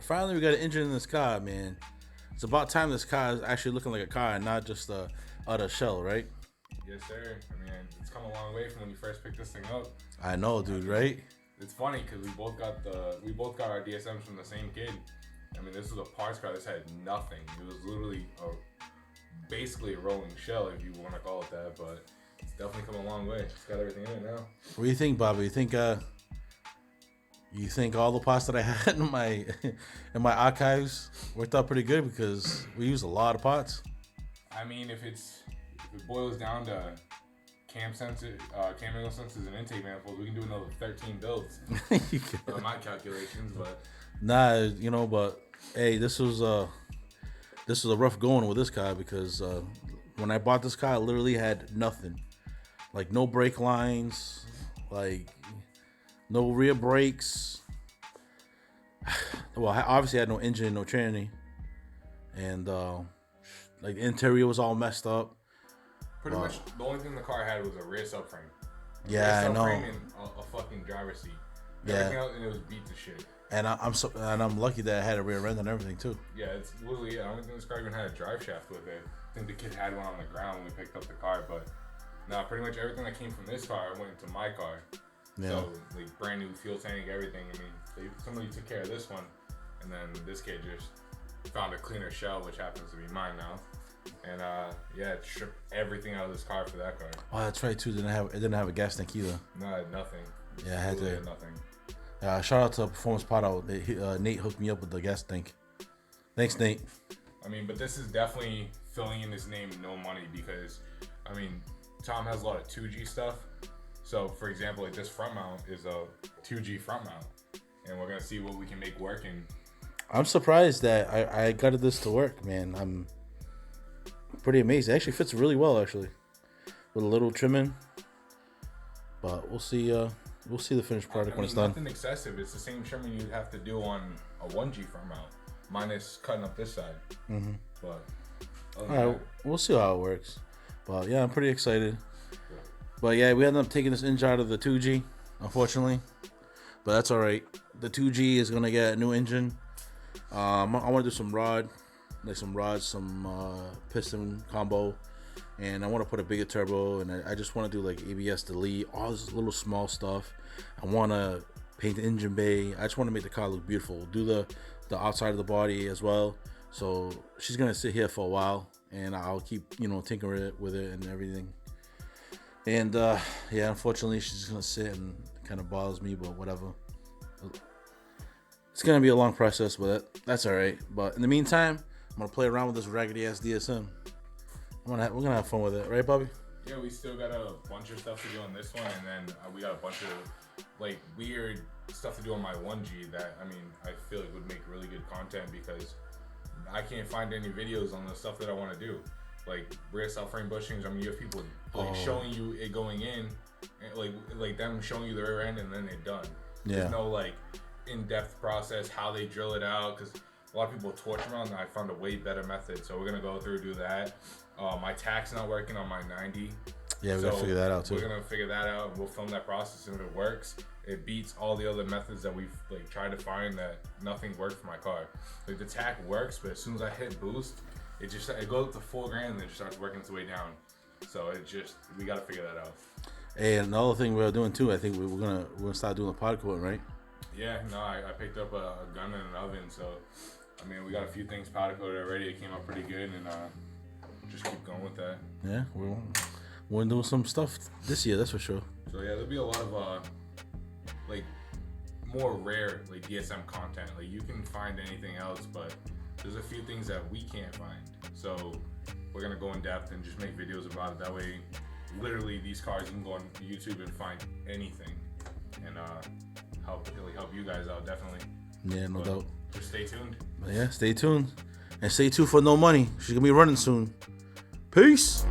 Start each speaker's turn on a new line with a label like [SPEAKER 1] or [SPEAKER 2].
[SPEAKER 1] finally we got an engine in this car, man. It's about time this car is actually looking like a car and not just a utter shell, right?
[SPEAKER 2] Yes, sir. I mean, it's come a long way from when you first picked this thing up.
[SPEAKER 1] I know, dude, right?
[SPEAKER 2] It's funny because we both got our DSMs from the same kid. I mean, this was a parts car. This had nothing. It was literally basically a rolling shell, if you want to call it that. But it's definitely come a long way. It's got everything in it now.
[SPEAKER 1] What do you think, Bobby? You think all the parts that I had in my archives worked out pretty good because we used a lot of parts?
[SPEAKER 2] I mean, if it boils down to cam angle sensors and intake manifolds, we can do another 13 builds for my calculations. But
[SPEAKER 1] but hey, this was a rough going with this car because when I bought this car, I literally had nothing, like no brake lines, like no rear brakes. Well, obviously I had no engine, no tranny, and like the interior was all messed up.
[SPEAKER 2] Pretty much the only thing the car had was a rear subframe.
[SPEAKER 1] Yeah, I know.
[SPEAKER 2] Subframe and a fucking driver's seat. Everything else, and it was beat to shit.
[SPEAKER 1] And I'm lucky that I had a rear end and everything too.
[SPEAKER 2] Yeah, it's literally, I don't think this car even had a drive shaft with it. I think the kid had one on the ground when we picked up the car, but no, pretty much everything that came from this car went into my car. Yeah. So like brand new fuel tank, everything. I mean, somebody took care of this one, and then this kid just found a cleaner shell, which happens to be mine now. And it stripped everything out of this car for that car.
[SPEAKER 1] Oh, that's right too. It didn't have a gas tank either.
[SPEAKER 2] No, it had nothing.
[SPEAKER 1] Yeah, I had to.
[SPEAKER 2] Nothing.
[SPEAKER 1] Shout out to Performance Pod Out. Nate hooked me up with the gas tank. Thanks, Nate.
[SPEAKER 2] I mean, but this is definitely filling in his name no money because, I mean, Tom has a lot of 2G stuff. So, for example, like this front mount is a 2G front mount, and we're gonna see what we can make working.
[SPEAKER 1] I'm surprised that I got this to work, man. I'm pretty amazed. It actually fits really well, actually, with a little trimming. But we'll see. We'll see the finished product when it's done.
[SPEAKER 2] Nothing excessive. It's the same trimming you'd have to do on a 1G front mount, minus cutting up this side.
[SPEAKER 1] Mm-hmm.
[SPEAKER 2] But
[SPEAKER 1] all right, we'll see how it works. But yeah, I'm pretty excited. Yeah. But yeah, we ended up taking this engine out of the 2G, unfortunately. But that's all right. The 2G is gonna get a new engine. I want to do some rods, some piston combo, and I want to put a bigger turbo, and I just want to do like ABS delete, all this little small stuff. I want to paint the engine bay. I just want to make the car look beautiful. Do the outside of the body as well. So she's gonna sit here for a while, and I'll keep tinkering with it and everything. And unfortunately, she's gonna sit and kind of bothers me, but whatever. It's gonna be a long process, but that's all right. But in the meantime, I'm gonna play around with this raggedy ass DSM. We're gonna have fun with it, right, Bobby?
[SPEAKER 2] Yeah, we still got a bunch of stuff to do on this one, and then we got a bunch of like weird stuff to do on my 1G that I feel like would make really good content because I can't find any videos on the stuff that I want to do, like rear subframe bushings. You have people showing you it going in, and like them showing you the rear end, and then they're done.
[SPEAKER 1] Yeah.
[SPEAKER 2] There's no like in-depth process how they drill it out because a lot of people torch them out, and I found a way better method. So we're gonna go through do that. My tach's not working on my 90.
[SPEAKER 1] Yeah, we gotta figure that out too.
[SPEAKER 2] We're gonna figure that out, and we'll film that process. And if it works, it beats all the other methods that we've tried to find that nothing worked for my car. Like the tach works, but as soon as I hit boost, it goes up to $4,000 and then it just starts working its way down. So we gotta figure that out.
[SPEAKER 1] Hey, another thing we're doing too, I think we're gonna start doing a pod coating, right?
[SPEAKER 2] Yeah, no, I picked up a gun and an oven, so we got a few things powder coated already. It came out pretty good, and just keep going with that.
[SPEAKER 1] Yeah, we're doing some stuff this year, that's for sure.
[SPEAKER 2] So yeah, there'll be a lot of more rare DSM content. Like you can find anything else, but there's a few things that we can't find. So we're gonna go in depth and just make videos about it. That way, literally these cars you can go on YouTube and find anything, and really help you guys out definitely.
[SPEAKER 1] Yeah, no doubt.
[SPEAKER 2] Just stay tuned.
[SPEAKER 1] But yeah, stay tuned. And stay tuned for No Money. She's gonna be running soon. Peace.